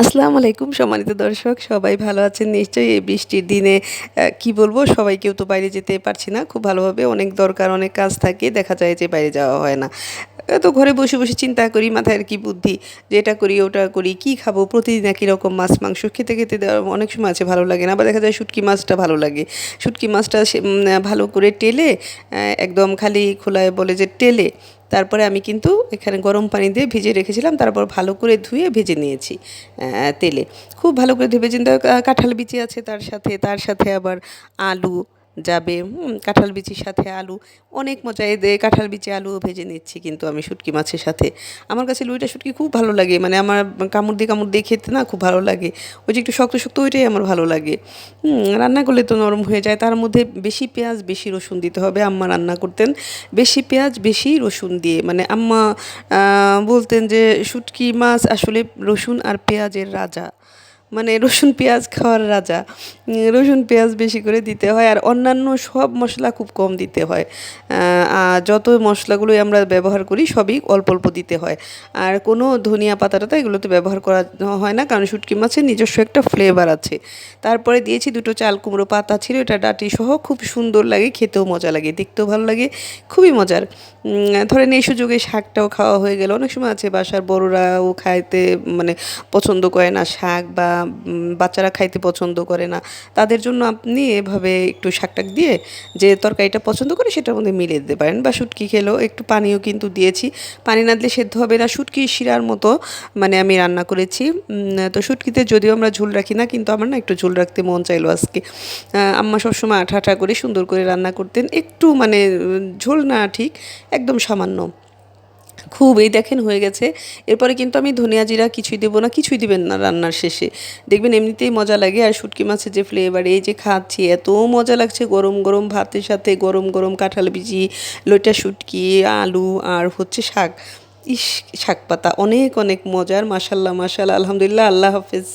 আসসালামু আলাইকুম সম্মানিত দর্শক, সবাই ভালো আছেন নিশ্চয়ই। এই বৃষ্টির দিনে কি বলবো, সবাই কেউ তো বাইরে যেতে পারছি না খুব ভালোভাবে, অনেক দরকার অনেক কাজ থাকে, দেখা যায় যে বাইরে যাওয়া হয় না। তো ঘরে বসে বসে চিন্তা করি, মাথায় আর কি বুদ্ধি যে এটা করি ওটা করি, কি খাবো, প্রতিদিন একই রকম মাছ মাংস খেতে খেতে অনেক সময় আছে ভালো লাগে না, আবার দেখা যায় শুটকি মাছটা ভালো লাগে। শুটকি মাছটা ভালো করে টেলে, একদম খালি খোলায় বলে যে টেলে, তারপরে আমি কিন্তু এখানে গরম পানি দিয়ে ভিজিয়ে রেখেছিলাম, তারপর ভালো করে ধুয়ে ভেজে নিয়েছি তেলে। খুব ভালো করে ধুয়ে ভেজে নিতে হবে। কাঁঠাল বিচি আছে তার সাথে আবার আলু যাবে, কাঁঠাল বিচির সাথে আলু অনেক মজা। এই কাঁঠাল বিচি আলুও ভেজে নিচ্ছি কিন্তু আমি শুটকি মাছের সাথে। আমার কাছে লুইটা শুটকি খুব ভালো লাগে, মানে আমার কামড় দিয়ে খেতে না খুব ভালো লাগে। ওই যে একটু শক্ত শক্ত, ওইটাই আমার ভালো লাগে। রান্না করলে তো নরম হয়ে যায়, তার মধ্যে বেশি পেঁয়াজ বেশি রসুন দিতে হবে। আম্মা রান্না করতেন বেশি পেঁয়াজ বেশি রসুন দিয়ে, মানে আম্মা বলতেন যে শুটকি মাছ আসলে রসুন আর পেঁয়াজের রাজা, মানে রসুন পেঁয়াজ খাওয়ার রাজা। রসুন পেঁয়াজ বেশি করে দিতে হয়, আর অন্যান্য সব মশলা খুব কম দিতে হয়। আর যত মশলাগুলোই আমরা ব্যবহার করি সবই অল্প অল্প দিতে হয়। আর কোনো ধনিয়া পাতা টাতা এগুলোতে ব্যবহার করা হয় না, কারণ শুটকি মাছের নিজস্ব একটা ফ্লেভার আছে। তারপরে দিয়েছি দুটো চাল কুমড়ো পাতা ছিল, এটা ডাঁটি সহ, খুব সুন্দর লাগে, খেতেও মজা লাগে, দেখতেও ভালো লাগে, খুবই মজার। ধরেন এই সুযোগে শাকটাও খাওয়া হয়ে গেল। অনেক সময় আছে বাসার বড়রাও খাইতে মানে পছন্দ করে না শাক, বা বাচ্চারা খাইতে পছন্দ করে না, তাদের জন্য আপনি এভাবে একটু শাকটাক দিয়ে যে তরকারিটা পছন্দ করে সেটার মধ্যে মিলিয়ে দিতে পারেন। বা শুটকি খেলেও একটু পানিও কিন্তু দিয়েছি, পানি না দিলে সেদ্ধ হবে না, শুটকি শিরার মতো মানে আমি রান্না করেছি। তো শুটকিতে যদিও আমরা ঝোল রাখি না, কিন্তু আমার না একটু ঝোল রাখতে মন চাইলো আজকে। আম্মা সবসময় আঠা আঠা করে সুন্দর করে রান্না করতেন, একটু মানে ঝোল না ঠিক, একদম সামান্য। খুব এই দেখেন হয়ে গেছে। এরপরে কিন্তু আমি ধনিয়া জিরা কিছুই দেবো না, কিছুই দিবেন না রান্নার শেষে, দেখবেন এমনিতেই মজা লাগে। আর শুটকি মাছের যে ফ্লেভার, এই যে খাচ্ছি এত মজা লাগছে গরম গরম ভাতের সাথে, গরম গরম কাঁঠাল বিচি, লইটা শুটকি, আলু আর হচ্ছে শাক। ইস, শাক পাতা অনেক অনেক মজার। মাশাল্লাহ মাশাল্লাহ, আলহামদুলিল্লাহ, আল্লাহ হাফেজ।